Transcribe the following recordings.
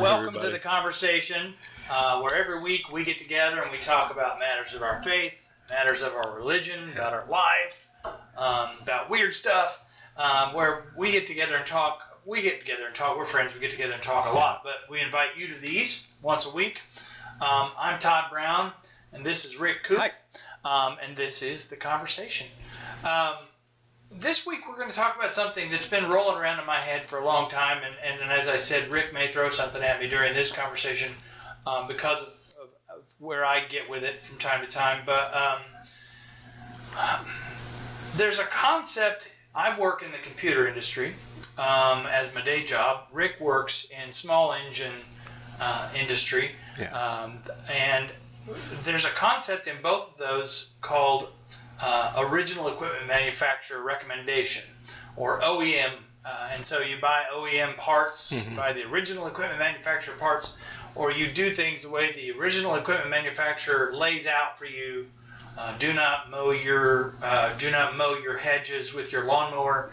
welcome everybody. to the conversation, where every week we get together and we talk about matters of our faith, matters of our religion, about our life, about weird stuff, where we get together and talk. We're friends. We get together and talk a lot, but we invite you to these once a week. I'm Todd Brown, and this is Rick Coop. Hi. And this is The Conversation. This week we're going to talk about something that's been rolling around in my head for a long time, and as I said, Rick may throw something at me during this conversation because of where I get with it from time to time, but there's a concept. I work in the computer industry as my day job. Rick works in small engine industry, and there's a concept in both of those called original equipment manufacturer recommendation, or O.E.M. And so you buy O.E.M. parts, you buy the original equipment manufacturer parts, or you do things the way the original equipment manufacturer lays out for you. Do not mow your hedges with your lawnmower,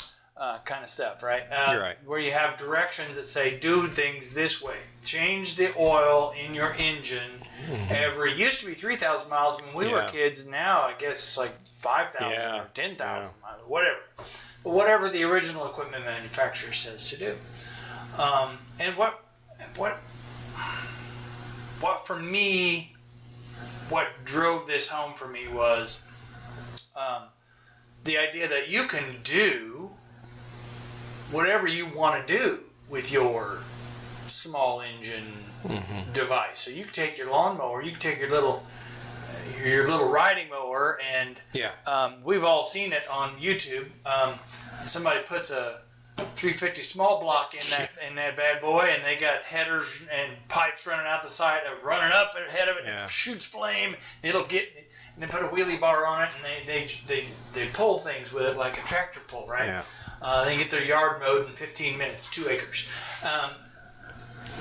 kind of stuff, right? You're right. Where you have directions that say do things this way. Change the oil in your engine every. Used to be 3,000 miles when we were kids. Now I guess it's like 5,000 or 10,000 miles, whatever. But whatever the original equipment manufacturer says to do. And what for me, what drove this home for me was the idea that you can do whatever you want to do with your small engine device. So you can take your lawnmower, you can take your little riding mower, and we've all seen it on YouTube. Somebody puts a 350 small block in that bad boy, and they got headers and pipes running out the side, running up ahead of it, and it shoots flame. And they put a wheelie bar on it, and they pull things with it like a tractor pull, right? Yeah. They can get their yard mowed in 15 minutes, 2 acres.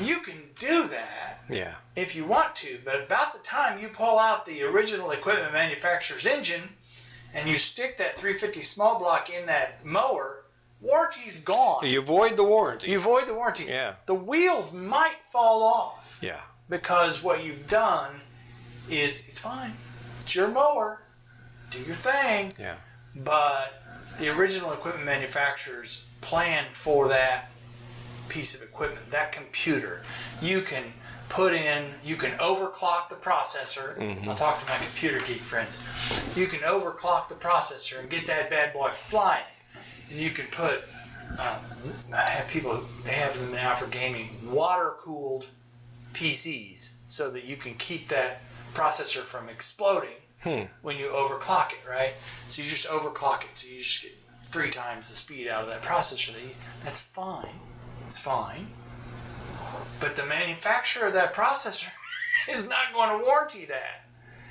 You can do that if you want to, but about the time you pull out the original equipment manufacturer's engine and you stick that 350 small block in that mower, warranty's gone. You avoid the warranty. Yeah. The wheels might fall off. Yeah. Because what you've done is, it's fine. It's your mower. Do your thing. Yeah. But the original equipment manufacturers plan for that piece of equipment, that computer. You can overclock the processor. I'll talk to my computer geek friends. You can overclock the processor and get that bad boy flying. And you can put, they have them now for gaming, water-cooled PCs so that you can keep that processor from exploding when you overclock it, right? So you just overclock it, so you just get 3 times the speed out of that processor. That's fine. It's fine. But the manufacturer of that processor is not going to warranty that.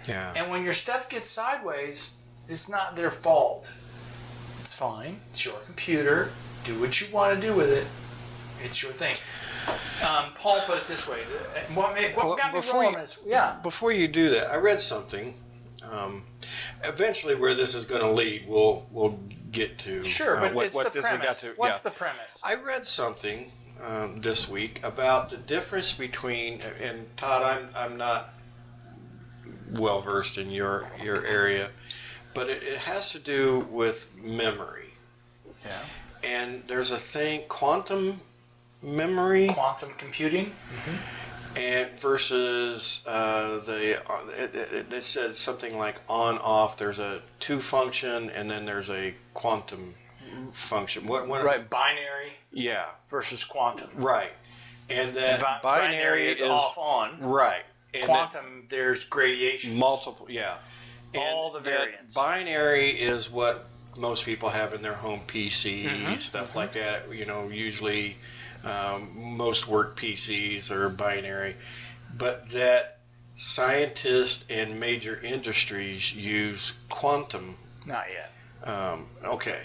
Yeah. And when your stuff gets sideways, it's not their fault. It's fine. It's your computer. Do what you want to do with it. It's your thing. Paul put it this way. What got me rolling is... Before you do that, I read something. Eventually, where this is going to lead, we'll get to. Sure, but what it's the this premise. has got to. What's the premise? I read something this week about the difference between, and Todd, I'm not well versed in your area, but it has to do with memory. Yeah. And there's a thing, quantum memory. Quantum computing. And versus it says something like on off. There's a 2 function, and then there's a quantum function. What right, binary. Yeah. Versus quantum. Right, and that binary is off on. Right. And quantum, there's gradations. Multiple. Yeah. All the variants. Binary is what most people have in their home PC, stuff like that. Usually. Most work PCs are binary, but that scientists and major industries use quantum. Not yet. Okay,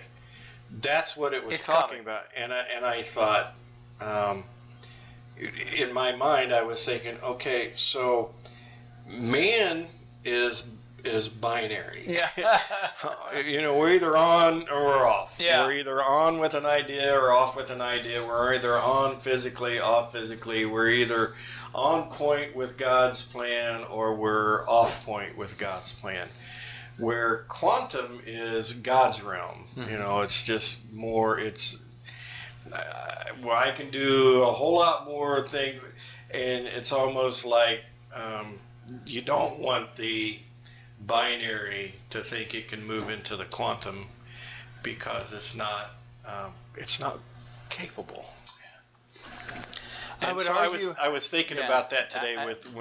that's what it was It's talking coming. about, and I thought, in my mind, I was thinking, okay, so man is is binary. Yeah. We're either on or we're off. Yeah. We're either on with an idea or off with an idea. We're either on physically, off physically. We're either on point with God's plan or we're off point with God's plan. Where quantum is God's realm. It's just more, I can do a whole lot more things, and it's almost like you don't want the binary to think it can move into the quantum because it's not capable. And I was thinking about that today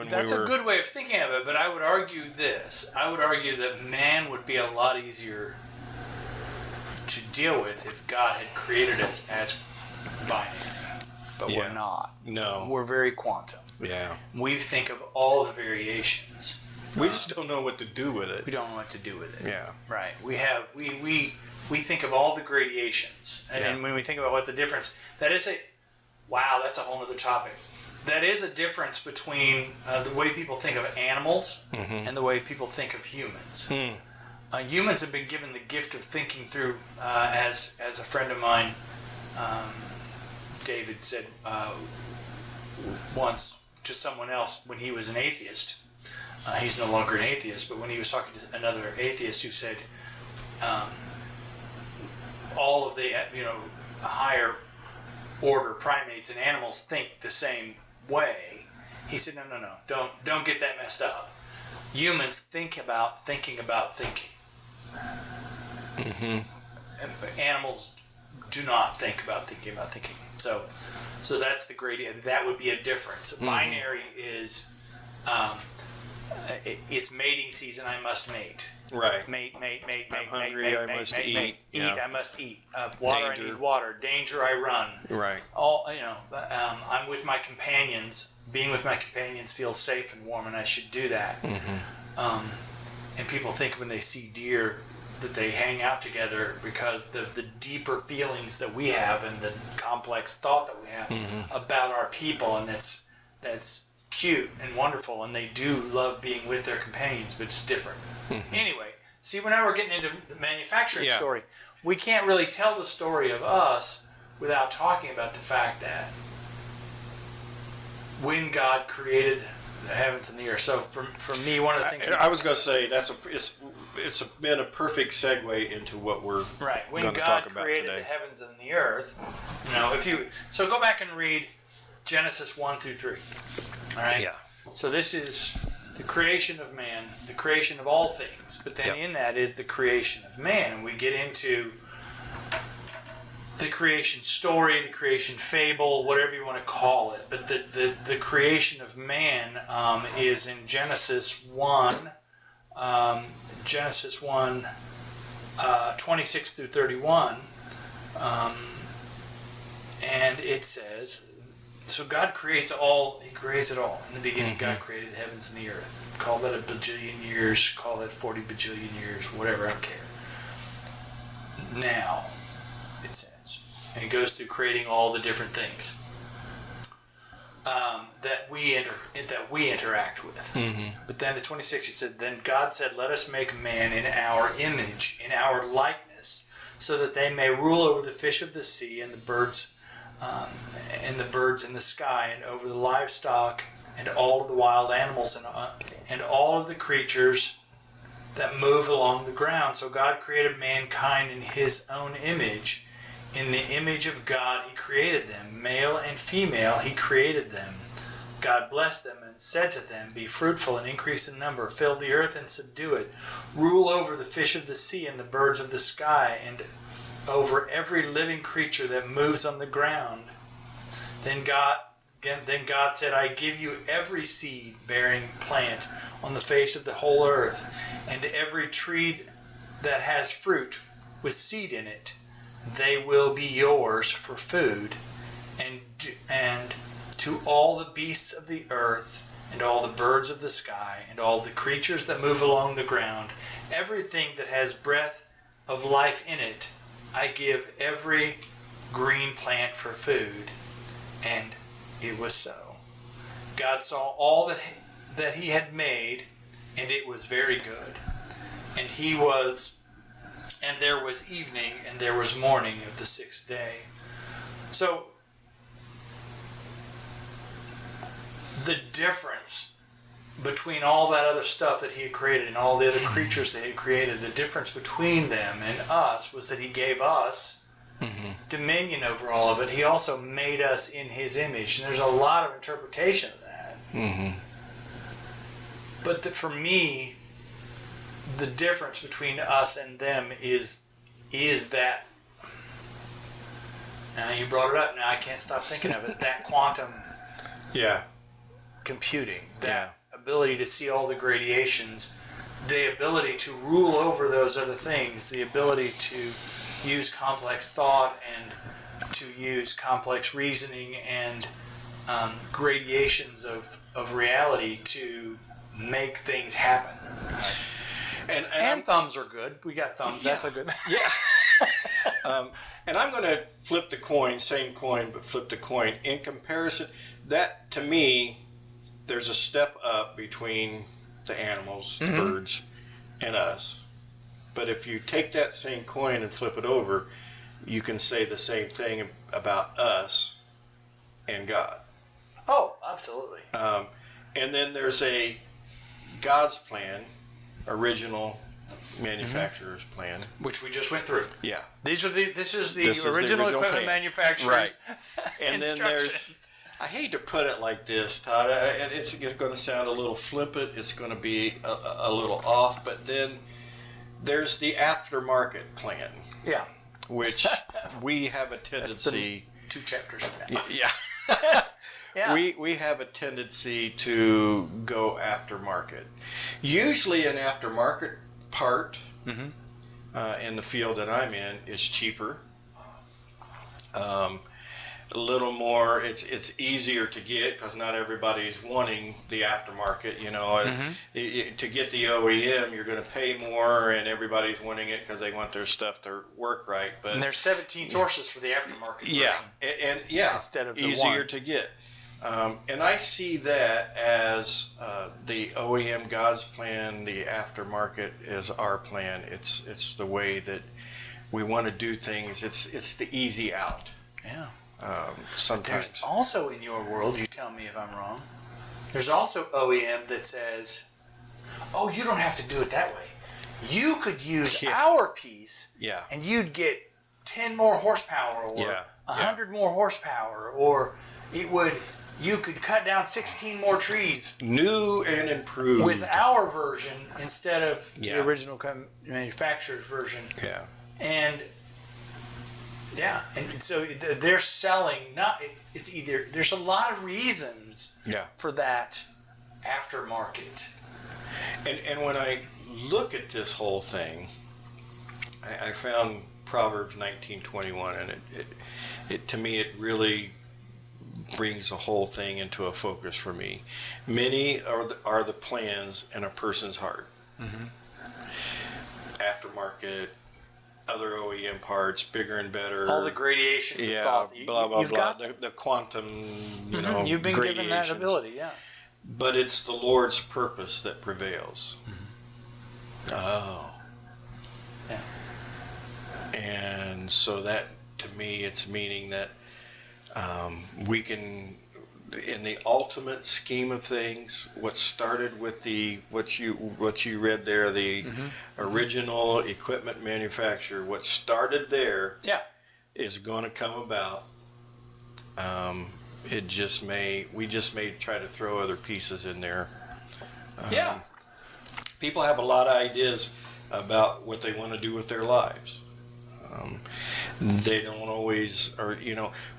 That's a good way of thinking of it, but I would argue this. I would argue that man would be a lot easier to deal with if God had created us as binary. But we're not. No. We're very quantum. Yeah. We think of all the variations. We just don't know what to do with it. We don't know what to do with it. Yeah. Right. We think of all the gradations. And when we think about what the difference, that's a whole other topic. That is a difference between the way people think of animals and the way people think of humans. Humans have been given the gift of thinking through, as a friend of mine, David, said once to someone else when he was an atheist. He's no longer an atheist, but when he was talking to another atheist who said all of the higher order primates and animals think the same way, he said, no, don't get that messed up. Humans think about thinking about thinking. Animals do not think about thinking about thinking. So that's the gradient. That would be a difference. Binary is it's mating season. I must mate. Right. Mate. I'm hungry. I must eat. Eat. I must eat. Water. Danger. I need water. Danger. I run. Right. I'm with my companions. Being with my companions feels safe and warm, and I should do that. And people think when they see deer that they hang out together because the deeper feelings that we have and the complex thought that we have about our people, and that's cute and wonderful, and they do love being with their companions, but it's different. Anyway, see, now we're getting into the manufacturing story. We can't really tell the story of us without talking about the fact that when God created the heavens and the earth. So for me, one of the things I was going to say it's been a perfect segue into what we're when going to God talk about created today. the heavens and the earth, so go back and read Genesis 1 through 3. All right. Yeah. So this is the creation of man, the creation of all things, but then in that is the creation of man, and we get into the creation story, the creation fable, whatever you want to call it. But the creation of man is in Genesis 1, 26 through 31. And it says, so God creates all, He creates it all. In the beginning, God created the heavens and the earth. Call that a bajillion years, call that 40 bajillion years, whatever, I don't care. Now, it says, and it goes through creating all the different things that we interact with. But then at 26, he said, then God said, let us make man in our image, in our likeness, so that they may rule over the fish of the sea and the birds in the sky, and over the livestock and all of the wild animals and all of the creatures that move along the ground. So God created mankind in His own image. In the image of God He created them. Male and female He created them. God blessed them and said to them, be fruitful and increase in number. Fill the earth and subdue it. Rule over the fish of the sea and the birds of the sky, and over every living creature that moves on the ground. Then God said, I give you every seed-bearing plant on the face of the whole earth, and every tree that has fruit with seed in it. They will be yours for food, and to all the beasts of the earth, and all the birds of the sky, and all the creatures that move along the ground, everything that has breath of life in it, I give every green plant for food. And it was so. God saw all that He had made, and it was very good. And he was, and there was evening, and there was morning of the sixth day. So, the difference between all that other stuff that he had created and all the other creatures that he had created, the difference between them and us was that he gave us dominion over all of it. He also made us in his image. And there's a lot of interpretation of that. But for me, the difference between us and them is that, now you brought it up, now I can't stop thinking of it, that quantum computing, that ability to see all the gradations, the ability to rule over those other things, the ability to use complex thought and to use complex reasoning and gradations of reality to make things happen. And thumbs are good. We got thumbs. That's a good thing. And I'm going to flip the coin, same coin, but flip the coin. In comparison, that to me, there's a step up between the animals, the birds, and us. But if you take that same coin and flip it over, you can say the same thing about us and God. Oh, absolutely. And then there's a God's plan, original manufacturer's plan, which we just went through. Yeah. This is the original equipment manufacturer's and then there's, I hate to put it like this, Todd, and it's going to sound a little flippant, it's going to be a little off, but then there's the aftermarket plan. Yeah. Which we have a tendency... 2 chapters from now. Yeah. We have a tendency to go aftermarket. Usually an aftermarket part in the field that I'm in is cheaper. A little more, it's easier to get because not everybody's wanting the aftermarket, you know. To get the O.E.M, you're going to pay more, and everybody's wanting it because they want their stuff to work right. But and there's 17 sources for the aftermarket version. Instead of the easier one to get. And I see that as the O.E.M God's plan, the aftermarket is our plan. It's the way that we want to do things. It's the easy out. Yeah. Sometimes. There's also in your world, you tell me if I'm wrong, there's also O.E.M that says, oh, you don't have to do it that way. You could use our piece and you'd get 10 more horsepower or 100 more horsepower, or you could cut down 16 more trees. New and improved. With our version instead of the original manufacturer's version. Yeah. And so they're selling, it's either, there's a lot of reasons for that aftermarket. And when I look at this whole thing, I found Proverbs 19:21, and it to me, it really brings the whole thing into a focus for me. Many are the plans in a person's heart. Aftermarket, other O.E.M parts, bigger and better. All the gradations of thought. Blah, blah, blah. The quantum, you've been given that ability, But it's the Lord's purpose that prevails. Oh. Yeah. And so that, to me, it's meaning that we can, in the ultimate scheme of things, what started with what you read there, the original equipment manufacturer, what started there is going to come about. We just may try to throw other pieces in there. People have a lot of ideas about what they want to do with their lives. They don't always,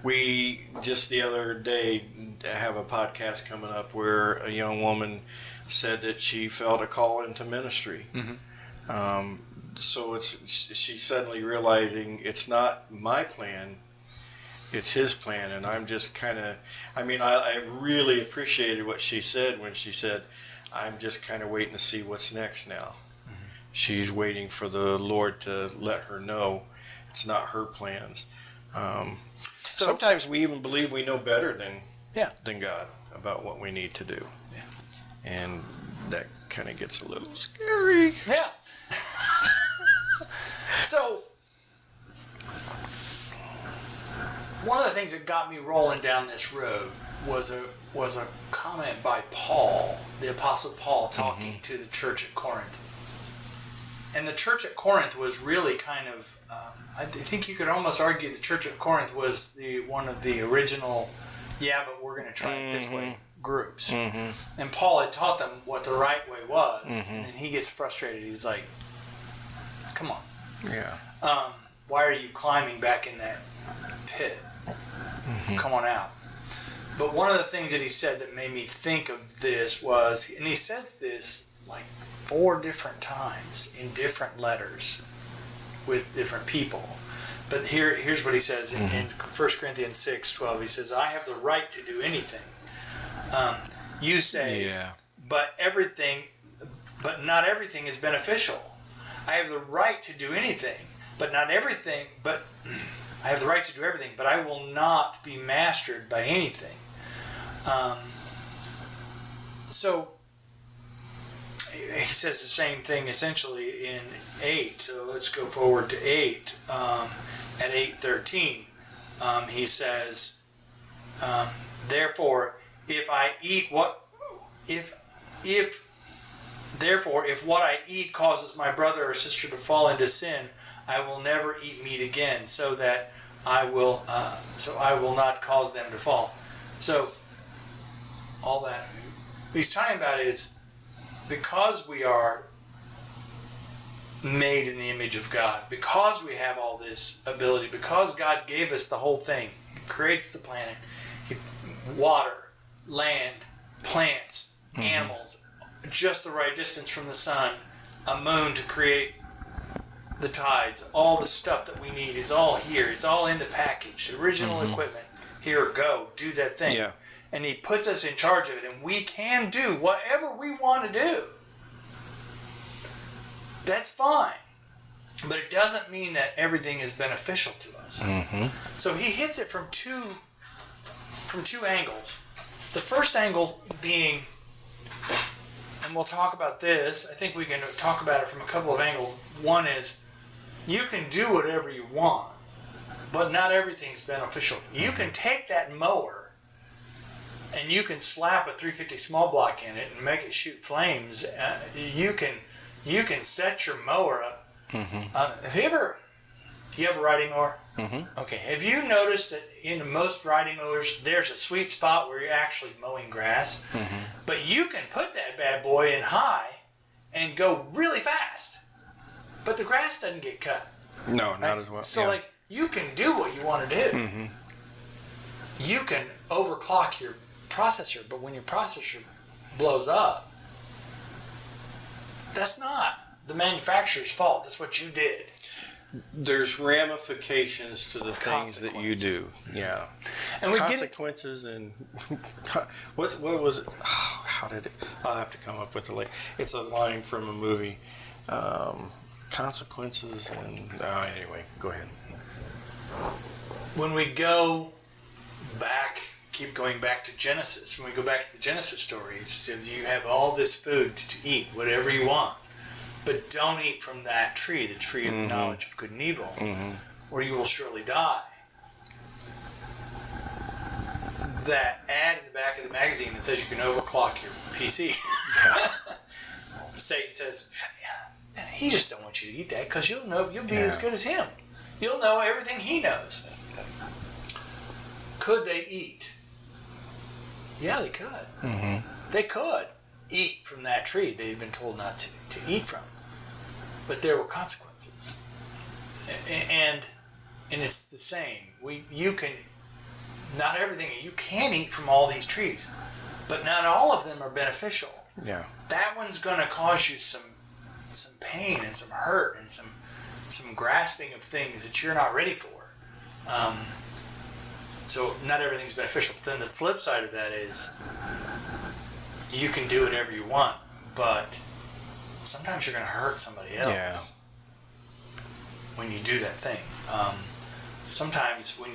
we just the other day have a podcast coming up where a young woman said that she felt a call into ministry. So she's suddenly realizing it's not my plan, it's his plan. And I'm just kind of, I really appreciated what she said when she said, I'm just kind of waiting to see what's next now. She's waiting for the Lord to let her know it's not her plans. So sometimes we even believe we know better than God about what we need to do. And that kind of gets a little scary. Yeah. So, one of the things that got me rolling down this road was a comment by Paul, the Apostle Paul, talking to the church at Corinth. And the church at Corinth was really kind of, I think you could almost argue the church at Corinth was one of the original, but we're going to try it this way groups. And Paul had taught them what the right way was, and then he gets frustrated. He's like, come on. Yeah. Why are you climbing back in that pit? Come on out. But one of the things that he said that made me think of this was, and he says this like 4 different times in different letters with different people. But here's what he says in 1 Corinthians 6:12. He says, I have the right to do anything. You say, but not everything is beneficial. I have the right to do anything, but not everything, I have the right to do everything, but I will not be mastered by anything. So he says the same thing essentially in 8. So let's go forward to 8. At 8:13, he says, therefore, if what I eat causes my brother or sister to fall into sin, I will never eat meat again, so I will not cause them to fall. So all that what he's talking about is, because we are made in the image of God, because we have all this ability, because God gave us the whole thing, He creates the planet, water, land, plants, animals, just the right distance from the sun, a moon to create the tides, all the stuff that we need is all here. It's all in the package. The original equipment. Here, go, do that thing. Yeah. And He puts us in charge of it, and we can do whatever we want to do. That's fine. But it doesn't mean that everything is beneficial to us. So he hits it from two angles. The first angle being, and we'll talk about this, I think we can talk about it from a couple of angles. One is, you can do whatever you want, but not everything's beneficial. You can take that mower and you can slap a 350 small block in it and make it shoot flames. You can set your mower up. Have you have a riding mower? Okay. Have you noticed that in most riding mowers, there's a sweet spot where you're actually mowing grass? But you can put that bad boy in high and go really fast. But the grass doesn't get cut. No, right? not as well. So, like, you can do what you want to do. You can overclock your processor, but when your processor blows up, that's not the manufacturer's fault. That's what you did. There's ramifications to the things that you do. Yeah. And we consequences and what was it? Oh, how did it? I'll have to come up with it. It's a line from a movie. Consequences and anyway, go ahead. When we go back, keep going back to Genesis. When we go back to the Genesis story, it says you have all this food to eat, whatever you want. But don't eat from that tree, the tree of the knowledge of good and evil, or you will surely die. That ad in the back of the magazine that says you can overclock your PC. Satan says, he just don't want you to eat that because you'll be as good as him. You'll know everything he knows. Could they eat? Yeah, they could. They could eat from that tree they'd been told not to eat from. But there were consequences. And it's the same. You can eat from all these trees, but not all of them are beneficial. Yeah. That one's going to cause you some pain and some hurt and some grasping of things that you're not ready for. So not everything's beneficial. But then the flip side of that is you can do whatever you want, but sometimes you're going to hurt somebody else when you do that thing. Sometimes when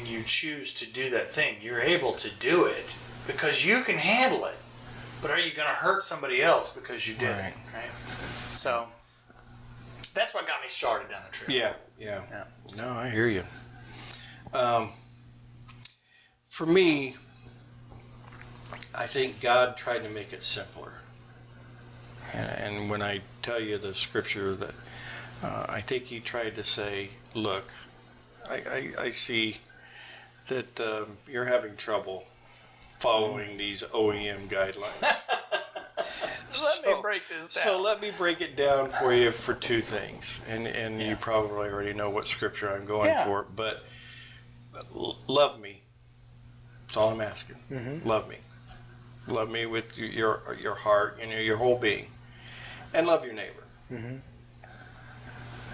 you choose to do that thing, you're able to do it because you can handle it. But are you going to hurt somebody else because you did it? Right? So That's what got me started down the trail. Yeah. No, I hear you. For me, I think God tried to make it simpler. And when I tell you the scripture, that I think he tried to say, look, I see that you're having trouble following these O.E.M guidelines. Let me break this down. So let me break it down for you for two things. And you probably already know what scripture I'm going for, but love me. That's all I'm asking. Mm-hmm. Love me. Love me with your heart, your whole being. And love your neighbor. Mm-hmm.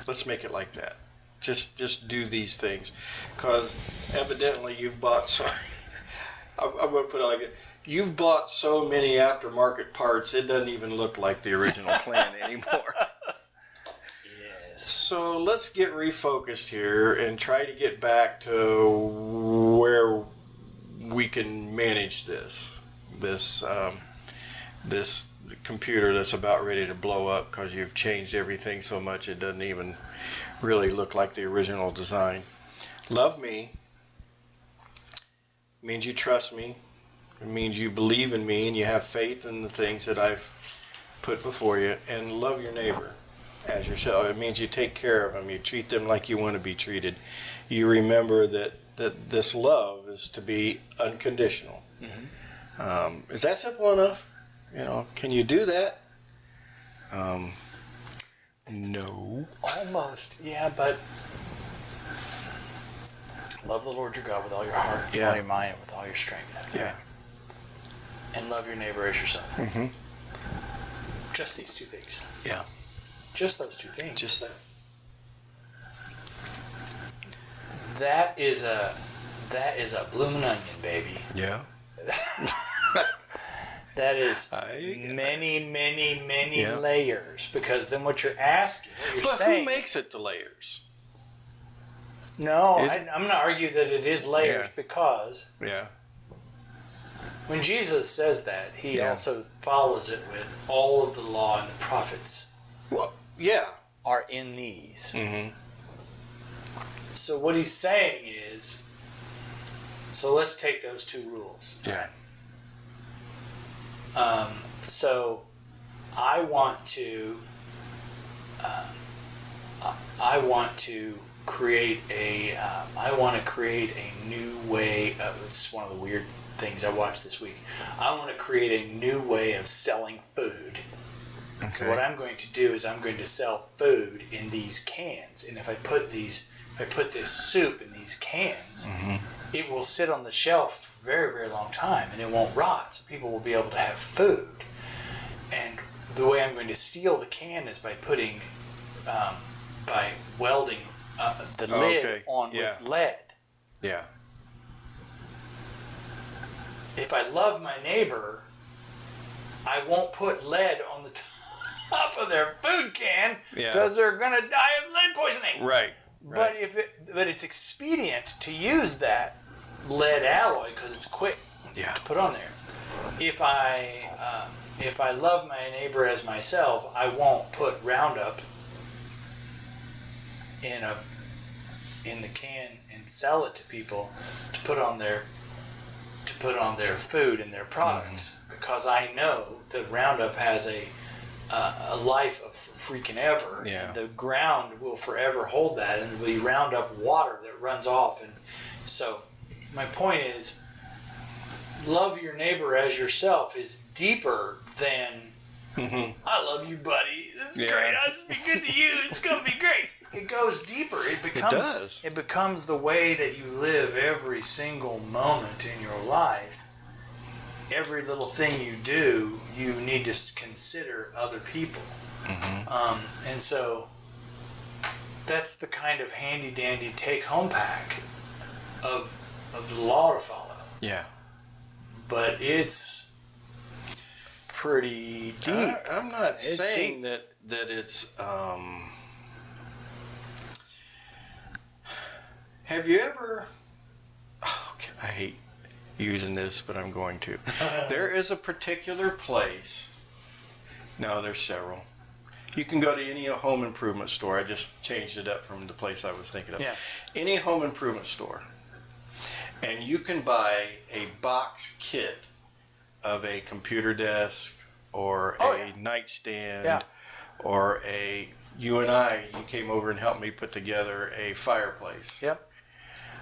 Let's make it like that. Just do these things. Because evidently you've bought so... I'm going to put it like it. You've bought so many aftermarket parts, it doesn't even look like the original plan anymore. Yes. So let's get refocused here and try to get back to where we can manage this computer that's about ready to blow up because you've changed everything so much it doesn't even really look like the original design. Love me means you trust me. It means you believe in me and you have faith in the things that I've put before you. And love your neighbor as yourself. It means you take care of them. You treat them like you want to be treated. You remember that this love is to be unconditional. Mm-hmm. Is that simple enough? Can you do that? No. Almost, yeah, but love the Lord your God with all your heart, with all your mind, and with all your strength. Yeah. And love your neighbor as yourself. Mm-hmm. Just these two things. Yeah. Just those two things. Just that. That is a bloomin' onion, baby. Yeah. That is many layers, because then what you're asking, what you're saying... Who makes it the layers? No, I'm going to argue that it is layers because when Jesus says that, he also follows it with all of the law and the prophets. Well, are in these. Mm-hmm. So what he's saying is, so let's take those two rules. Yeah. So I want to create a new way of, it's one of the weird things I watched this week. I want to create a new way of selling food. Okay. So what I'm going to do is I'm going to sell food in these cans, and if I put this soup in these cans, mm-hmm. it will sit on the shelf for a very, very long time, and it won't rot, so people will be able to have food. And the way I'm going to seal the can is by welding the lid on with lead. Yeah. If I love my neighbor, I won't put lead on the top of their food can because they're going to die of lead poisoning. Right. But it's expedient to use that lead alloy because it's quick to put on there. If I love my neighbor as myself, I won't put Roundup in the can and sell it to people to put on their food and their products, because I know that Roundup has a life of freaking ever. Yeah. And the ground will forever hold that, and there'll be Roundup water that runs off. And so my point is, love your neighbor as yourself is deeper than I love you, buddy. It's great. I'll just be good to you. It's gonna be great. It goes deeper. It becomes the way that you live every single moment in your life. Every little thing you do, you need to consider other people. Mm-hmm. And so that's the kind of handy-dandy take-home pack of the law to follow. Yeah. But it's pretty deep. I'm not saying that it's... Have you ever... I hate using this, but I'm going to. There is a particular place... No, there's several. You can go to any home improvement store. I just changed it up from the place I was thinking of. Yeah. Any home improvement store. And you can buy a box kit of a computer desk or a nightstand or you came over and helped me put together a fireplace. Yep.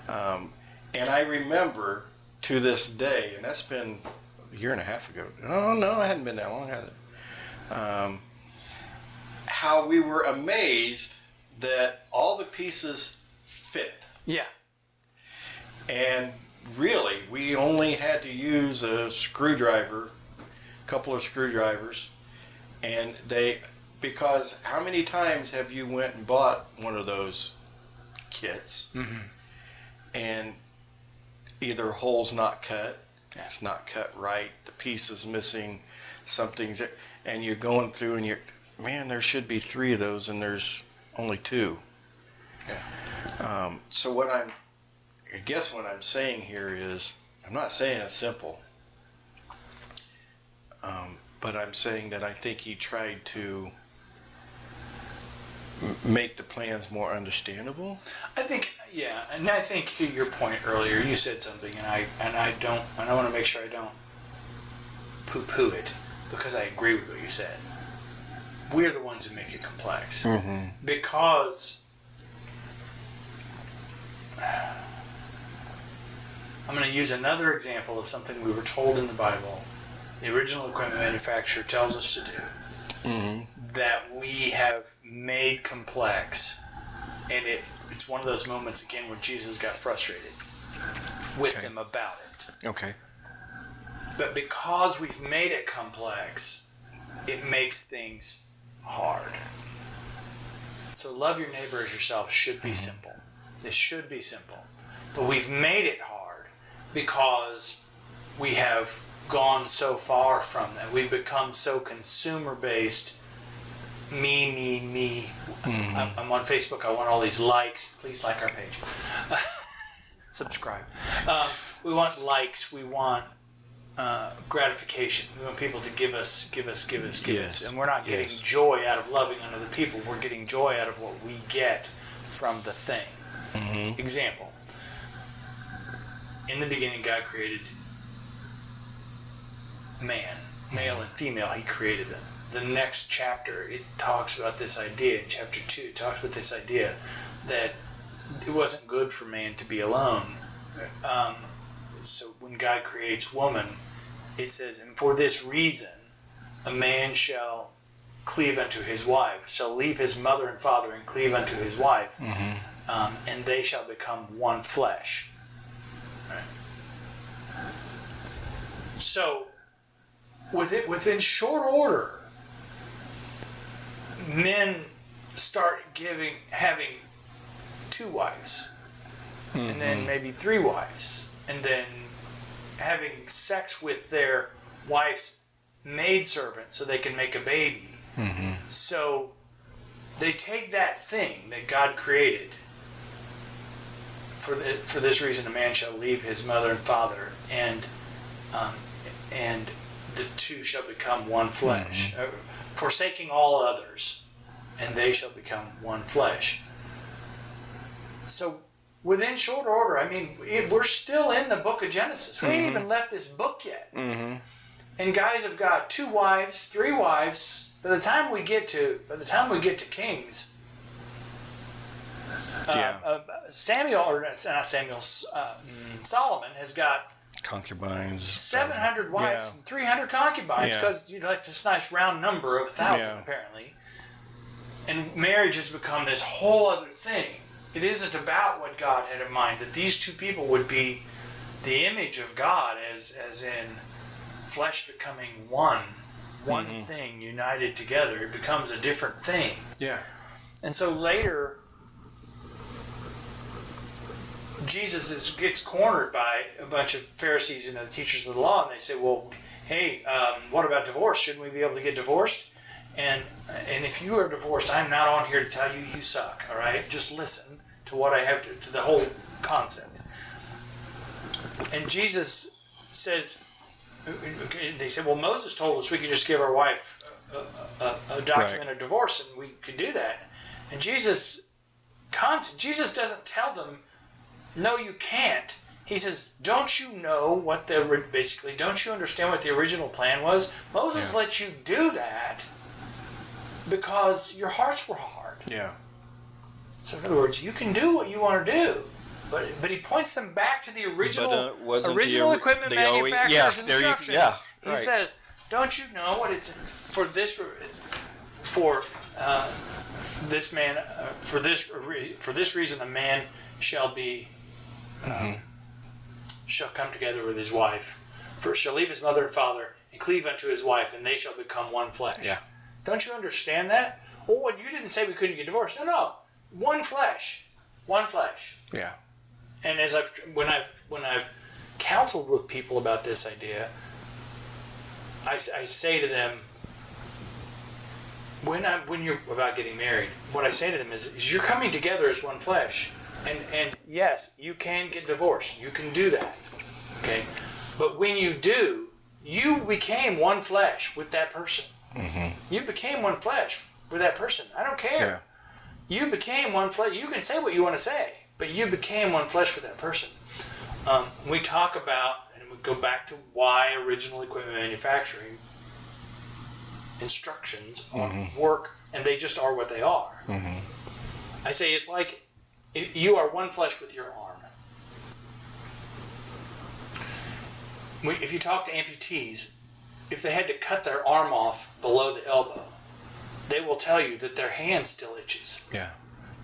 And I remember to this day, and that's been a year and a half ago. Oh, no, it hadn't been that long, has it? How we were amazed that all the pieces fit. Yeah. And really, we only had to use a couple of screwdrivers, and because how many times have you went and bought one of those kits, and either hole's not cut, it's not cut right, the piece is missing, something's, and you're going through and man, there should be 3 of those, and there's only 2. Yeah. So I guess what I'm saying here is, I'm not saying it's simple, but I'm saying that I think he tried to make the plans more understandable. I think, and I think to your point earlier, you said something, and I want to make sure I don't poo-poo it, because I agree with what you said. We're the ones who make it complex. Because I'm going to use another example of something we were told in the Bible. The original equipment manufacturer tells us to do that we have made complex, and it's one of those moments again when Jesus got frustrated with them about it. Okay. But because we've made it complex, it makes things hard. So love your neighbor as yourself should be simple. It should be simple. But we've made it hard because we have gone so far from that. We've become so consumer-based. Me. I'm on Facebook. I want all these likes. Please like our page. Subscribe. We want likes. We want gratification. We want people to give us. And we're not getting joy out of loving other people. We're getting joy out of what we get from the thing. Example. In the beginning, God created man, male and female. He created them. The next chapter, it talks about this idea. In chapter 2, it talks about this idea that it wasn't good for man to be alone. So when God creates woman, it says, and for this reason, a man shall cleave unto his wife, shall leave his mother and father and cleave unto his wife, and they shall become one flesh. Right? So, within short order, men start having 2 wives, and then maybe 3 wives, and then having sex with their wife's maidservant so they can make a baby. So they take that thing that God created. For this reason, a man shall leave his mother and father, and the 2 shall become one flesh, forsaking all others, and they shall become one flesh. So within short order, I mean, we're still in the book of Genesis. We ain't even left this book yet. And guys have got 2 wives, 3 wives. By the time we get to Kings, Solomon has got concubines, 700 wives and 300 concubines, because you'd like this nice round number of 1,000 apparently. And marriage has become this whole other thing. It isn't about what God had in mind, that these 2 people would be the image of God, as in flesh becoming one thing united together. It becomes a different thing. Yeah. And so later, Jesus gets cornered by a bunch of Pharisees and the teachers of the law, and they say, well, hey, what about divorce? Shouldn't we be able to get divorced? And if you are divorced, I'm not on here to tell you you suck, all right? Just listen to what I have to the whole concept. And Jesus says, they said, well, Moses told us we could just give our wife a document of divorce, and we could do that. And Jesus doesn't tell them, no, you can't. He says, don't you know don't you understand what the original plan was? Moses let you do that because your hearts were hard. Yeah. So in other words, you can do what you want to do. But he points them back to the original equipment manufacturer's instructions. He says, don't you know what it's for this reason a man shall be shall come together with his wife, for shall leave his mother and father and cleave unto his wife, and they shall become one flesh. Yeah. Don't you understand that? Well, what, you didn't say we couldn't get divorced. No, one flesh. Yeah. And when I've counseled with people about this idea, I say to them, when you're about getting married, what I say to them is you're coming together as one flesh, and yes, you can get divorced. You can do that, okay? But when you do, you became one flesh with that person. Mm-hmm. You became one flesh with that person. I don't care. Yeah. You became one flesh. You can say what you want to say, but you became one flesh with that person. We talk about, and we go back to why original equipment manufacturing instructions work, and they just are what they are. Mm-hmm. I say it's like you are one flesh with your arm. If you talk to amputees, if they had to cut their arm off below the elbow, they will tell you that their hand still itches. Yeah.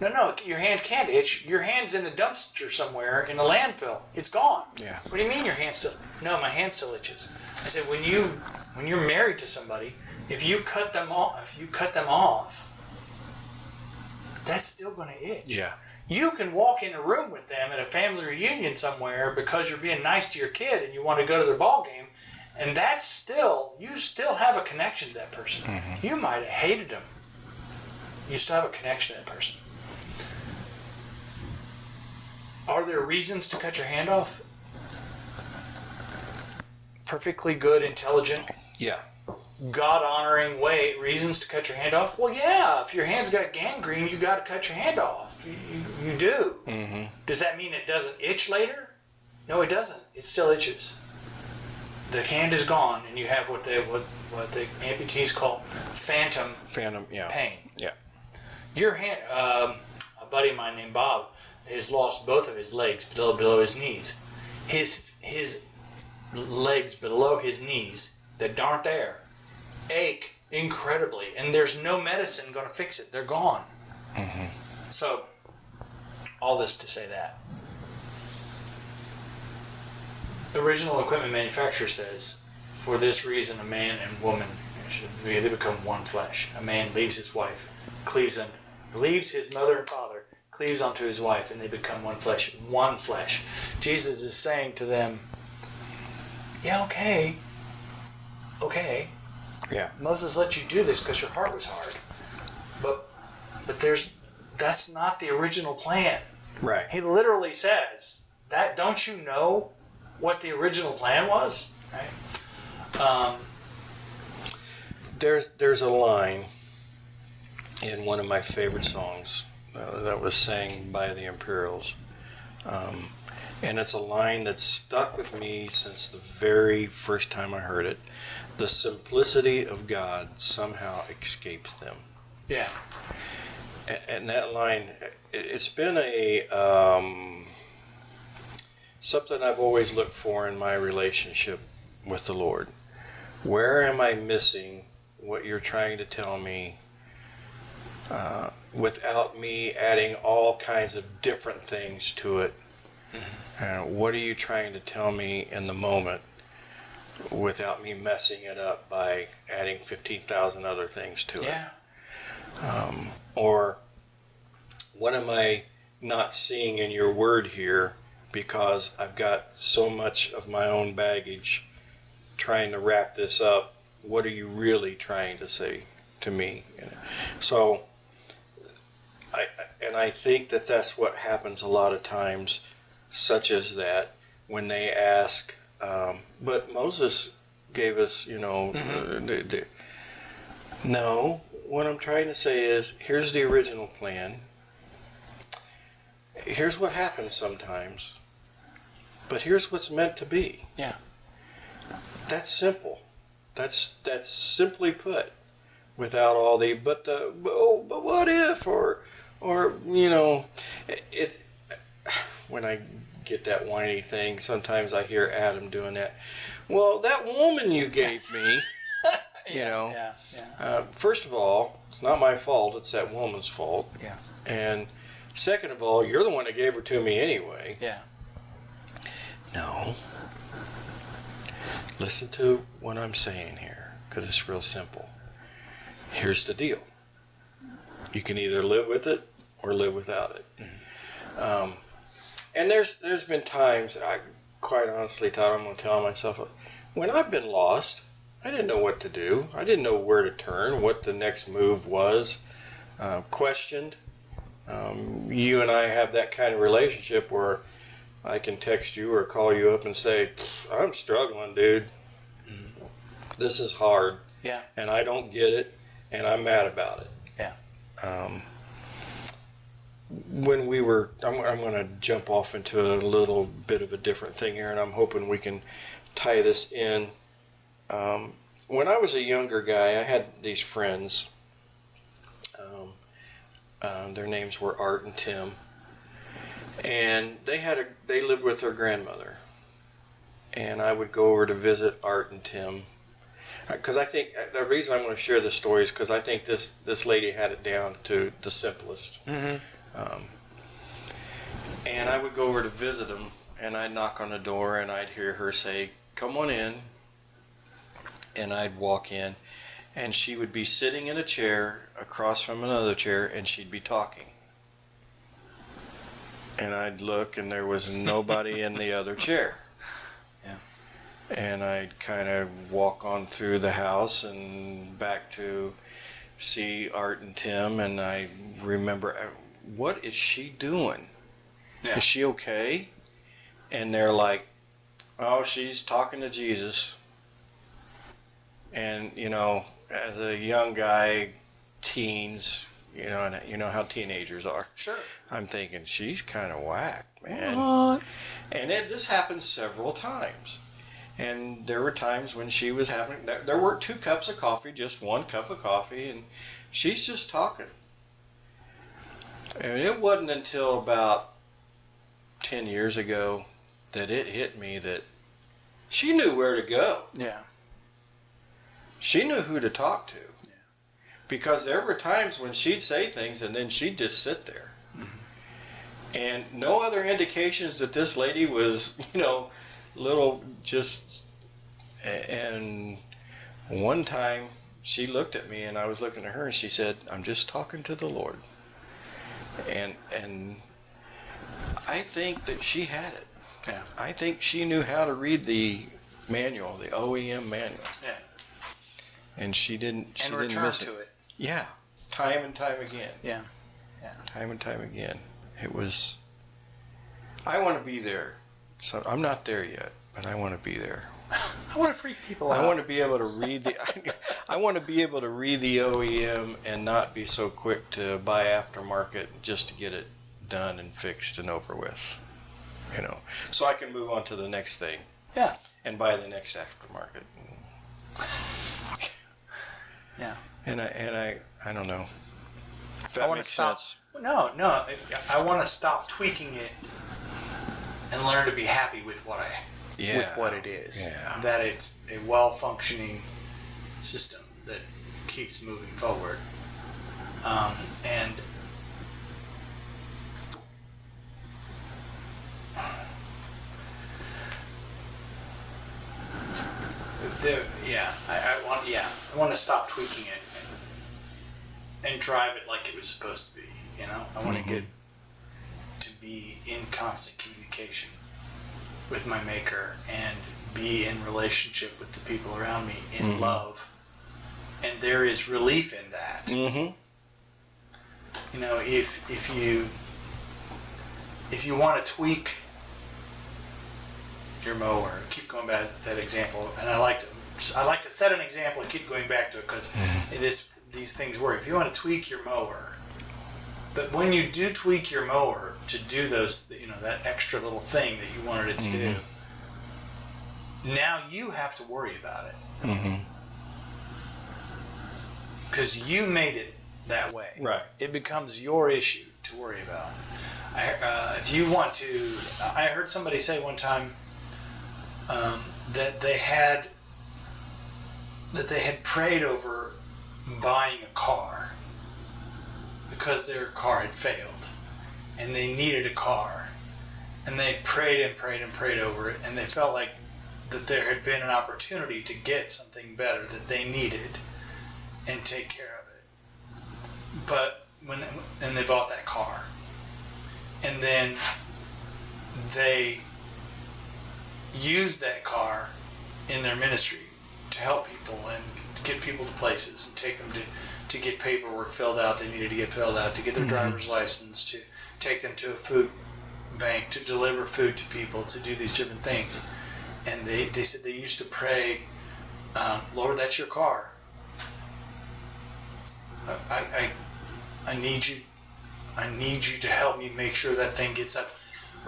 No, your hand can't itch. Your hand's in a dumpster somewhere in a landfill. It's gone. Yeah. What do you mean your hand still? No, my hand still itches. I said when you're married to somebody, if you cut them off, that's still going to itch. Yeah. You can walk in a room with them at a family reunion somewhere because you're being nice to your kid and you want to go to their ball game, and you still have a connection to that person. Mm-hmm. You might have hated them. You still have a connection to that person. Are there reasons to cut your hand off? Perfectly good, intelligent, God-honoring reasons to cut your hand off? Well, yeah, if your hand's got gangrene, you got to cut your hand off. You do. Mm-hmm. Does that mean it doesn't itch later? No, it doesn't. It still itches. The hand is gone, and you have what the amputees call phantom pain. Yeah. Your hand, a buddy of mine named Bob has lost both of his legs below his knees. His legs below his knees that aren't there ache incredibly, and there's no medicine going to fix it. They're gone. Mm-hmm. So, all this to say that the original equipment manufacturer says, for this reason, a man and woman they become one flesh. A man leaves his wife, leaves his mother and father, cleaves onto his wife, and they become one flesh. One flesh. Jesus is saying to them, yeah, okay. Yeah. Moses let you do this because your heart was hard. But that's not the original plan. Right. He literally says, that don't you know what the original plan was? Right? There's a line in one of my favorite songs that was sang by the Imperials. And it's a line that's stuck with me since the very first time I heard it. The simplicity of God somehow escapes them. Yeah. And that line, it's been something I've always looked for in my relationship with the Lord. Where am I missing what you're trying to tell me without me adding all kinds of different things to it? Mm-hmm. What are you trying to tell me in the moment without me messing it up by adding 15,000 other things to it? Yeah. Or what am I not seeing in your word here because I've got so much of my own baggage trying to wrap this up? What are you really trying to say to me? So, I think that's what happens a lot of times, such as that, when they ask, but Moses gave us, No, what I'm trying to say is, here's the original plan. Here's what happens sometimes. But here's what's meant to be. Yeah. That's simple. That's simply put. Without all the but what if or it when I get that whiny thing, sometimes I hear Adam doing that. Well, that woman you gave me, first of all, it's not my fault. It's that woman's fault. Yeah. And second of all, you're the one that gave her to me anyway. Yeah. No. Listen to what I'm saying here, because it's real simple. Here's the deal. You can either live with it or live without it. Mm-hmm. And there's been times, I quite honestly, Todd, I'm going to tell myself, when I've been lost, I didn't know what to do. I didn't know where to turn, what the next move was. Questioned. You and I have that kind of relationship where I can text you or call you up and say, I'm struggling, dude. Mm-hmm. This is hard. Yeah. And I don't get it, and I'm mad about it. Yeah. When we were, I'm going to jump off into a little bit of a different thing here, and I'm hoping we can tie this in. When I was a younger guy, I had these friends. Their names were Art and Tim. And they lived with their grandmother, and I would go over to visit Art and Tim, because I think the reason I'm going to share this story is because I think this lady had it down to the simplest. Mm-hmm. And I would go over to visit them, and I'd knock on the door, and I'd hear her say, "Come on in," and I'd walk in, and she would be sitting in a chair across from another chair, and she'd be talking. And I'd look, and there was nobody in the other chair. Yeah. And I'd kind of walk on through the house and back to see Art and Tim, and I remember, what is she doing? Yeah. Is she okay? And they're like, oh, she's talking to Jesus. And, as a young guy, teens, and you know how teenagers are. Sure. I'm thinking, she's kind of whack, man. What? And this happened several times. And there were times when she was having, there weren't 2 cups of coffee, just 1 cup of coffee, and she's just talking. And it wasn't until about 10 years ago that it hit me that she knew where to go. Yeah. She knew who to talk to. Because there were times when she'd say things and then she'd just sit there. Mm-hmm. And no other indications that this lady was, little just... And one time she looked at me and I was looking at her and she said, I'm just talking to the Lord. And I think that she had it. Yeah. I think she knew how to read the manual, the O.E.M. manual. Yeah. And she didn't miss it. To it. Yeah, time and time again. Yeah, yeah. Time and time again. It was. I want to be there. So I'm not there yet, but I want to be there. I want to freak people out. I want to be able to read the. I want to be able to read the O.E.M. and not be so quick to buy aftermarket just to get it done and fixed and over with. So I can move on to the next thing. Yeah. And buy the next aftermarket. Yeah. And I don't know if that makes sense. No. I want to stop tweaking it and learn to be happy with what it is. Yeah. That it's a well-functioning system that keeps moving forward. And I want to stop tweaking it and drive it like it was supposed to be. I want to get to be in constant communication with my Maker and be in relationship with the people around me in love, and there is relief in that. Mm-hmm. If you want to tweak your mower, keep going back to that example, and I like to set an example and keep going back to it because these things work. If you want to tweak your mower, but when you do tweak your mower to do those, that extra little thing that you wanted it to do, now you have to worry about it. Because you made it that way. Right. It becomes your issue to worry about. If you want to, I heard somebody say one time that they had prayed over buying a car because their car had failed and they needed a car, and they prayed and prayed and prayed over it, and they felt like that there had been an opportunity to get something better that they needed and take care of it. But and they bought that car, and then they used that car in their ministry to help people and get people to places and take them to get paperwork filled out they needed to get filled out, to get their driver's license, to take them to a food bank, to deliver food to people, to do these different things. And they said they used to pray, Lord, that's your car. I need you to help me make sure that thing gets up,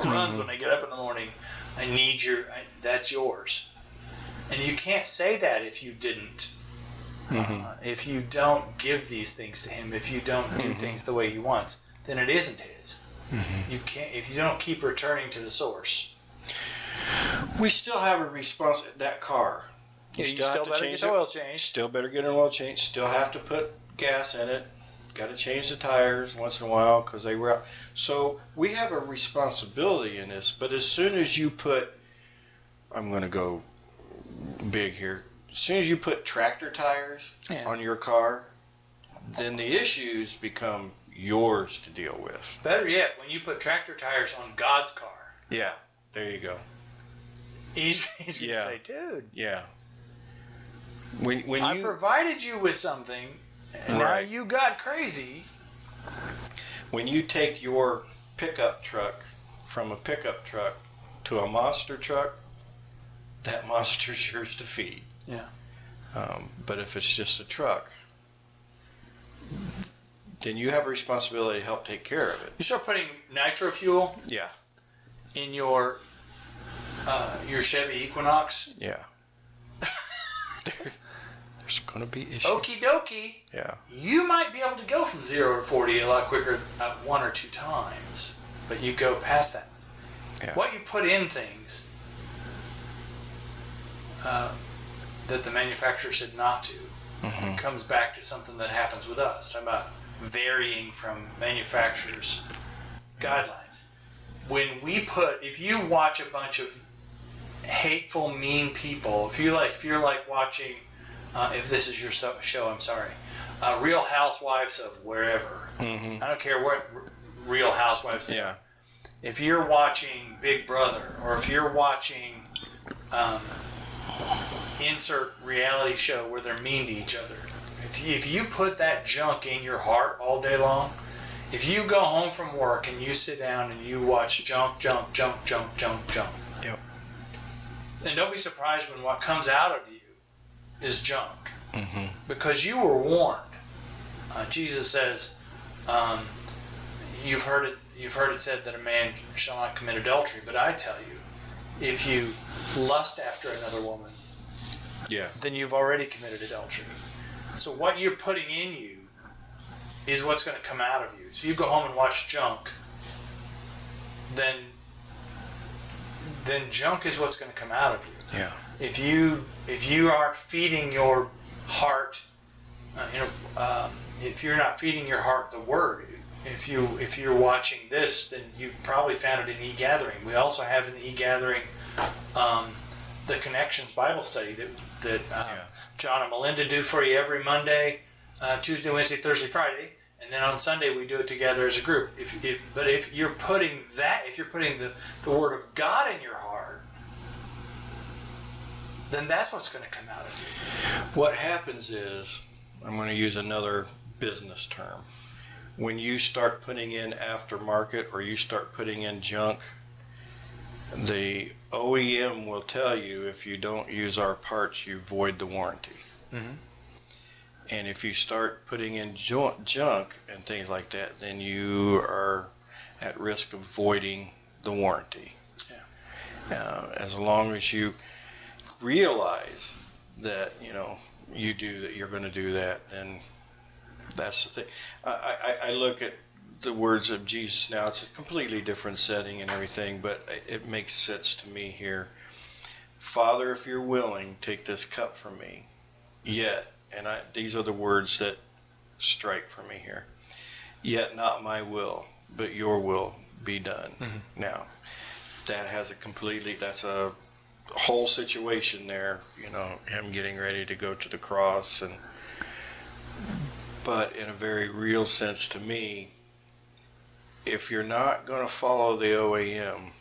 runs when I get up in the morning. That's yours. And you can't say that if you didn't. If you don't give these things to him, if you don't do things the way he wants, then it isn't his. You can't, if you don't keep returning to the source. We still have a response. That car. You still better get the oil change. Still better get an oil change. Still have to put gas in it. Got to change the tires once in a while because they were out. So we have a responsibility in this. But as soon as you put, I'm going to go big here. As soon as you put tractor tires on your car, then the issues become yours to deal with. Better yet, when you put tractor tires on God's car. Yeah, there you go. He's going to say, dude. Yeah. When I provided you with something, and now you got crazy. When you take your pickup truck from a pickup truck to a monster truck, that monster's yours to feed. Yeah. But if it's just a truck, then you have a responsibility to help take care of it. You start putting nitro fuel. Yeah. In your Chevy Equinox. Yeah. There's going to be issues. Okie dokie. Yeah. You might be able to go from 0 to 40 a lot quicker one or two times, but you go past that. Yeah. What you put in things that the manufacturer said not to, it comes back to something that happens with us. Talking about varying from manufacturers' guidelines. When we if you watch a bunch of hateful, mean people, if you're like watching, if this is your show, I'm sorry, Real Housewives of wherever. I don't care what Real Housewives they are. If you're watching Big Brother, or if you're watching insert reality show where they're mean to each other, if you put that junk in your heart all day long, if you go home from work and you sit down and you watch junk, Yep. then don't be surprised when what comes out of you is junk. Because you were warned. Jesus says, you've heard it said that a man shall not commit adultery, but I tell you, if you lust after another woman, then you've already committed adultery. So what you're putting in you is what's going to come out of you. So you go home and watch junk, then junk is what's going to come out of you. Yeah. If you aren't feeding your heart, if you're not feeding your heart the word, if you're watching this, then you probably found it in e-gathering. We also have in the e-gathering the Connections Bible study that John and Melinda do for you every Monday, Tuesday, Wednesday, Thursday, Friday, and then on Sunday we do it together as a group. If you're putting the Word of God in your heart, then that's what's going to come out of you. What happens is, I'm going to use another business term. When you start putting in aftermarket or you start putting in junk, the O.E.M. will tell you if you don't use our parts, you void the warranty. And if you start putting in junk and things like that, then you are at risk of voiding the warranty. Yeah. As long as you realize that, you do that, you're going to do that, then that's the thing. I look at the words of Jesus now. It's a completely different setting and everything, but it makes sense to me here. Father, if you're willing, take this cup from me. Yet, and these are the words that strike for me here. Yet not my will, but your will be done. Mm-hmm. Now, that's a whole situation there, him getting ready to go to the cross, but in a very real sense to me, if you're not going to follow the O.E.M,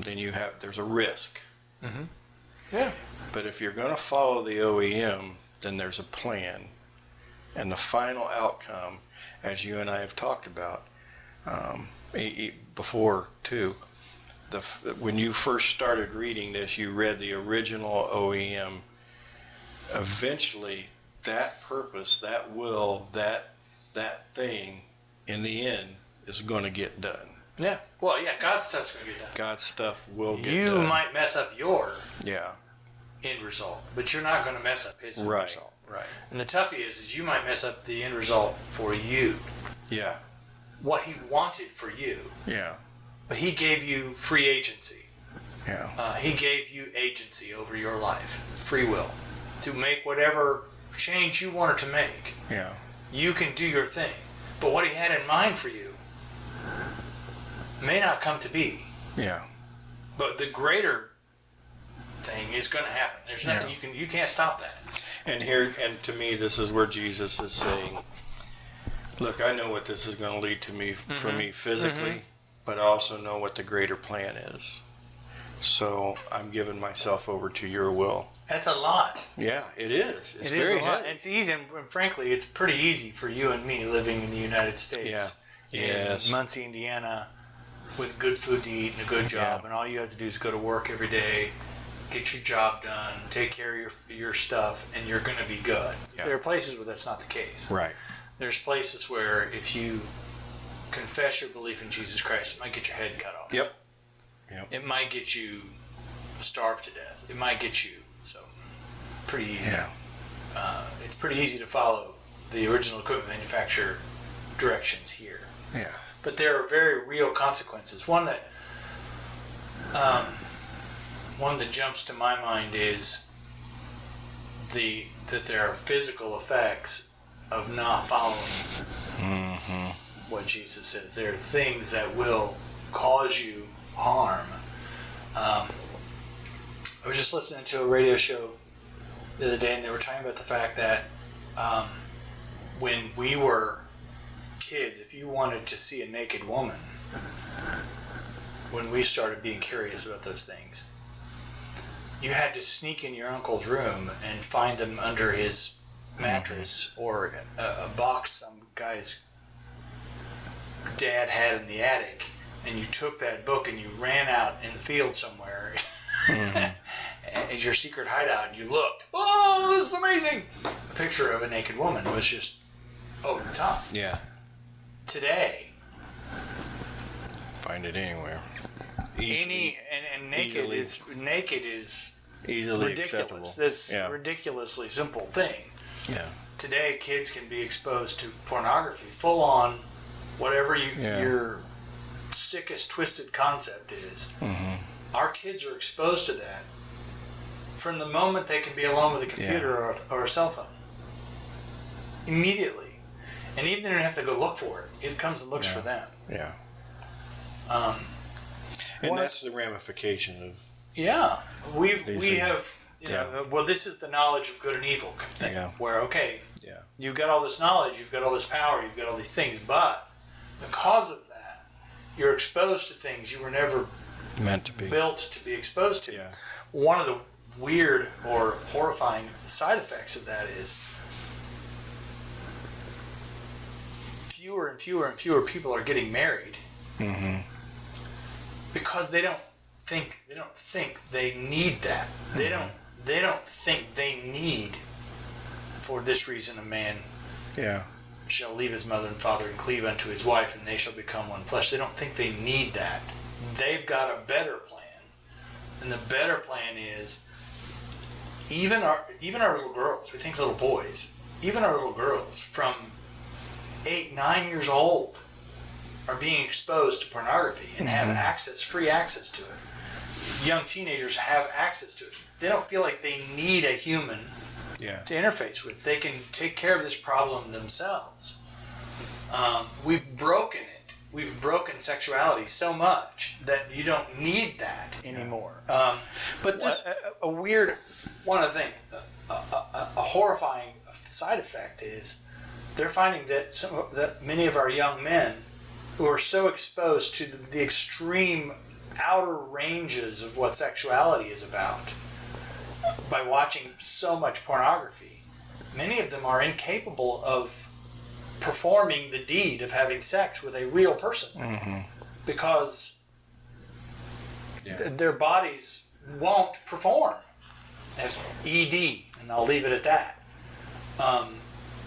then there's a risk. Mm-hmm. Yeah. But if you're going to follow the O.E.M, then there's a plan, and the final outcome, as you and I have talked about before too, when you first started reading this, you read the original O.E.M. Eventually, that purpose, that will, that thing, in the end, is going to get done. Yeah. Well, yeah, God's stuff's going to get done. God's stuff will get done. You might mess up your end result, but you're not going to mess up his end result. Right. And the toughie is you might mess up the end result for you. Yeah. What he wanted for you. Yeah. But he gave you free agency. Yeah. He gave you agency over your life, free will, to make whatever change you wanted to make. Yeah. You can do your thing. But what he had in mind for you may not come to be. Yeah. But the greater thing is going to happen. There's nothing you can't stop that. And to me, this is where Jesus is saying, look, I know what this is going to lead to me for me physically, but I also know what the greater plan is. So I'm giving myself over to your will. That's a lot. Yeah, it is. It is a lot. It's easy, and frankly, it's pretty easy for you and me living in the United States. Yeah. Yes. In Muncie, Indiana, with good food to eat and a good job, and all you have to do is go to work every day, get your job done, take care of your stuff, and you're going to be good. Yeah. There are places where that's not the case. Right. There's places where if you confess your belief in Jesus Christ, it might get your head cut off. Yep. It might get you starved to death. It might get you, pretty easy. Yeah. It's pretty easy to follow the original equipment manufacturer directions here. Yeah. But there are very real consequences. One that jumps to my mind is that there are physical effects of not following what Jesus says. There are things that will cause you harm. I was just listening to a radio show the other day, and they were talking about the fact that when we were kids, if you wanted to see a naked woman, when we started being curious about those things, you had to sneak in your uncle's room and find them under his mattress or a box some guy's dad had in the attic, and you took that book and you ran out in the field somewhere as your secret hideout, and you looked, oh, this is amazing. A picture of a naked woman was just over the top. Yeah. Today, find it anywhere. Naked is easily ridiculous. acceptable. This ridiculously simple thing. Yeah. Today, kids can be exposed to pornography, full on, whatever your sickest, twisted concept is. Mm-hmm. Our kids are exposed to that from the moment they can be alone with a computer or a cell phone. Immediately. And even they don't have to go look for it. It comes and looks for them. Yeah. And that's the ramification of... Yeah. We have, well, this is the knowledge of good and evil kind of thing. Yeah. Where, you've got all this knowledge, you've got all this power, you've got all these things, but because of that, you're exposed to things you were never meant to be built to be exposed to. Yeah. One of the weird or horrifying side effects of that is fewer and fewer and fewer people are getting married because they don't think they need that. They don't think they need for this reason a man Yeah. shall leave his mother and father and cleave unto his wife, and they shall become one flesh. They don't think they need that. They've got a better plan. And the better plan is even our little girls, we think little boys, even our little girls from 8, 9 years old are being exposed to pornography and have free access to it. Young teenagers have access to it. They don't feel like they need a human to interface with. They can take care of this problem themselves. We've broken it. We've broken sexuality so much that you don't need that anymore. But this a weird one of the things, a horrifying side effect is they're finding that many of our young men who are so exposed to the extreme outer ranges of what sexuality is about by watching so much pornography, many of them are incapable of performing the deed of having sex with a real person because their bodies won't perform as ED, and I'll leave it at that,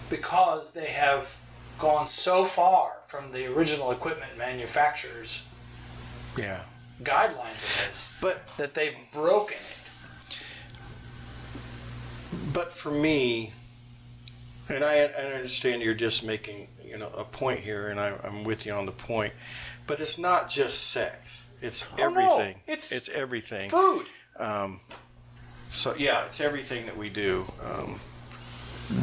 because they have gone so far from the original equipment manufacturers' guidelines of this, but that they've broken it. But for me, and I understand you're just making a point here, and I'm with you on the point, but it's not just sex; it's everything. No, it's everything. Food. So yeah, it's everything that we do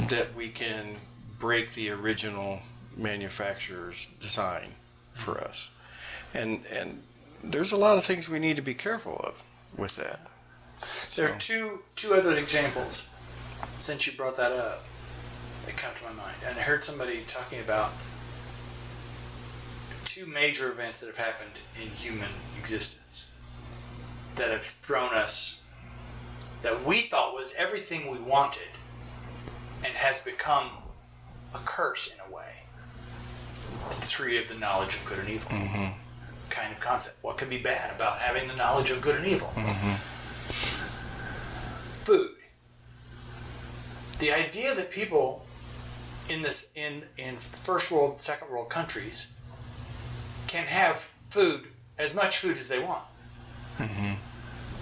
that we can break the original manufacturer's design for us, and there's a lot of things we need to be careful of with that. There are two other examples, since you brought that up, that come to my mind. And I heard somebody talking about two major events that have happened in human existence that have thrown us, that we thought was everything we wanted and has become a curse in a way. The three of the knowledge of good and evil kind of concept. What could be bad about having the knowledge of good and evil? Food. The idea that people in first world, second world countries can have food, as much food as they want,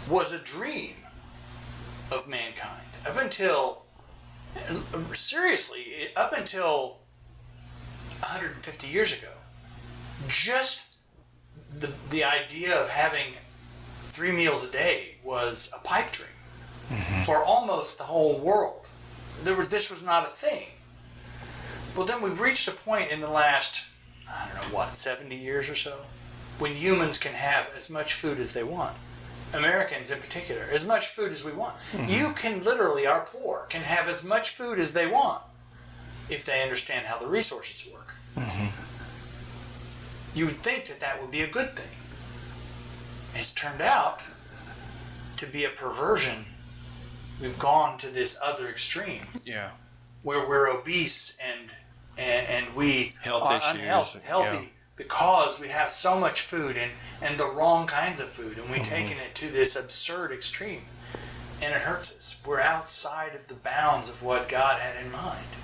was a dream of mankind up until 150 years ago. Just the idea of having 3 meals a day was a pipe dream for almost the whole world. This was not a thing. Well, then we've reached a point in the last, 70 years or so, when humans can have as much food as they want. Americans in particular, as much food as we want. You can literally, our poor, can have as much food as they want if they understand how the resources work. You would think that would be a good thing. It's turned out to be a perversion. We've gone to this other extreme. Yeah. Where we're obese and we are unhealthy because we have so much food and the wrong kinds of food, and we've taken it to this absurd extreme, and it hurts us. We're outside of the bounds of what God had in mind.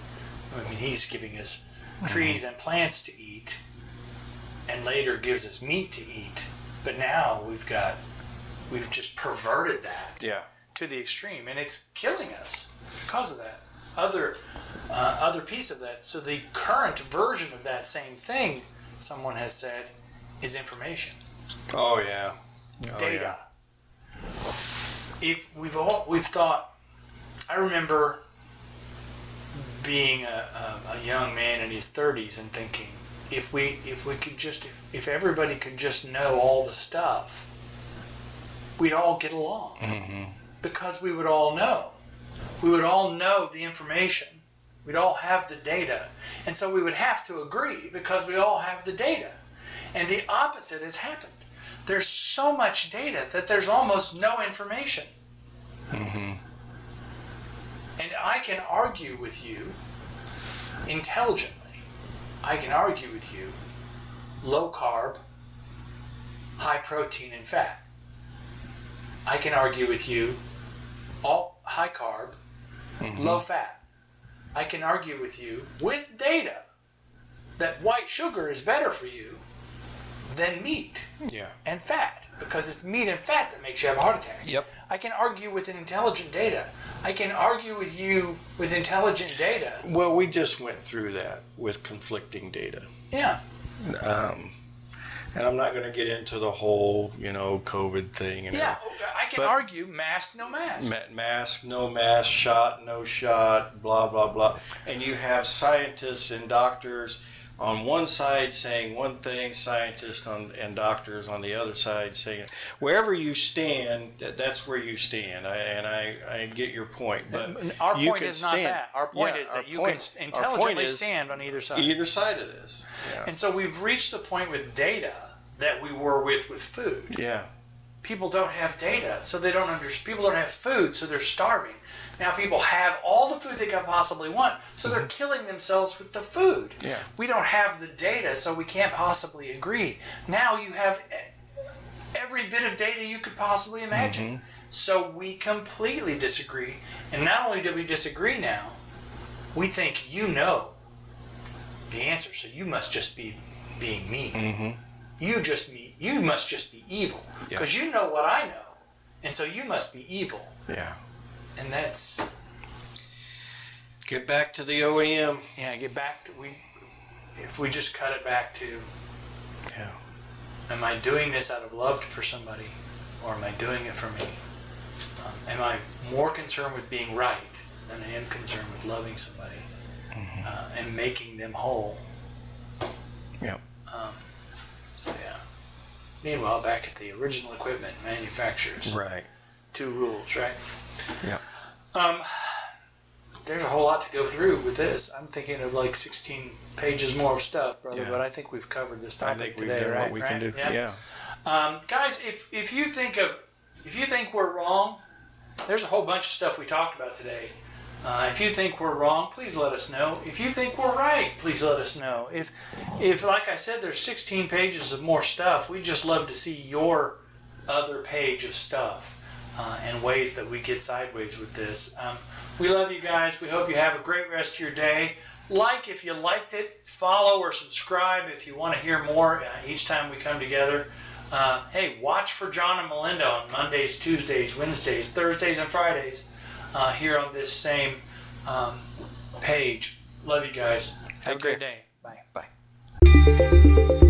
I mean, He's giving us trees and plants to eat, and later gives us meat to eat. But now we've just perverted that to the extreme, and it's killing us because of that. Other piece of that. So the current version of that same thing, someone has said, is information. Oh yeah. Data. If we've thought, I remember being a young man in his 30s and thinking, if everybody could just know all the stuff, we'd all get along. Because we would all know. We would all know the information. We'd all have the data. And so we would have to agree because we all have the data. And the opposite has happened. There's so much data that there's almost no information. And I can argue with you intelligently. I can argue with you low carb, high protein and fat. I can argue with you all high carb, low fat. I can argue with you with data that white sugar is better for you than meat and fat, because it's meat and fat that makes you have a heart attack. Yep. I can argue with an intelligent data. I can argue with you with intelligent data. Well, we just went through that with conflicting data. Yeah. And I'm not going to get into the whole, COVID thing. And Yeah, I can argue mask, no mask. Mask, no mask, shot, no shot, blah, blah, blah. And you have scientists and doctors on one side saying one thing, scientists and doctors on the other side saying, wherever you stand, that's where you stand. I get your point. But our point is not that. Our point is that you can intelligently stand on either side. Either side of this. Yeah. And so we've reached the point with data that we were with food. Yeah. People don't have data, so they don't understand. People don't have food, so they're starving. Now people have all the food they could possibly want, so they're killing themselves with the food. Yeah. We don't have the data, so we can't possibly agree. Now you have every bit of data you could possibly imagine. So we completely disagree. And not only do we disagree now, we think you know the answer, so you must just be being mean. You must just be evil, because you know what I know, and so you must be evil. Yeah. And that's... Get back to the O.E.M. Yeah, get back to... If we just cut it back to... Yeah. Am I doing this out of love for somebody, or am I doing it for me? Am I more concerned with being right than I am concerned with loving somebody and making them whole? Yep. So, yeah. Meanwhile, back at the original equipment manufacturers. Right. 2 rules, right? Yeah. There's a whole lot to go through with this. I'm thinking of like 16 pages more of stuff, brother. Yeah. But I think we've covered this I topic think we've today, done right? what we can do. Yeah. Guys, if you think we're wrong, there's a whole bunch of stuff we talked about today. If you think we're wrong, please let us know. If you think we're right, please let us know. If like I said, there's 16 pages of more stuff, we'd just love to see your other page of stuff and ways that we get sideways with this. We love you guys. We hope you have a great rest of your day. Like if you liked it, follow or subscribe if you want to hear more each time we come together. Hey, watch for John and Melinda on Mondays, Tuesdays, Wednesdays, Thursdays, and Fridays here on this same page. Love you guys. Have a great day. Bye. Bye.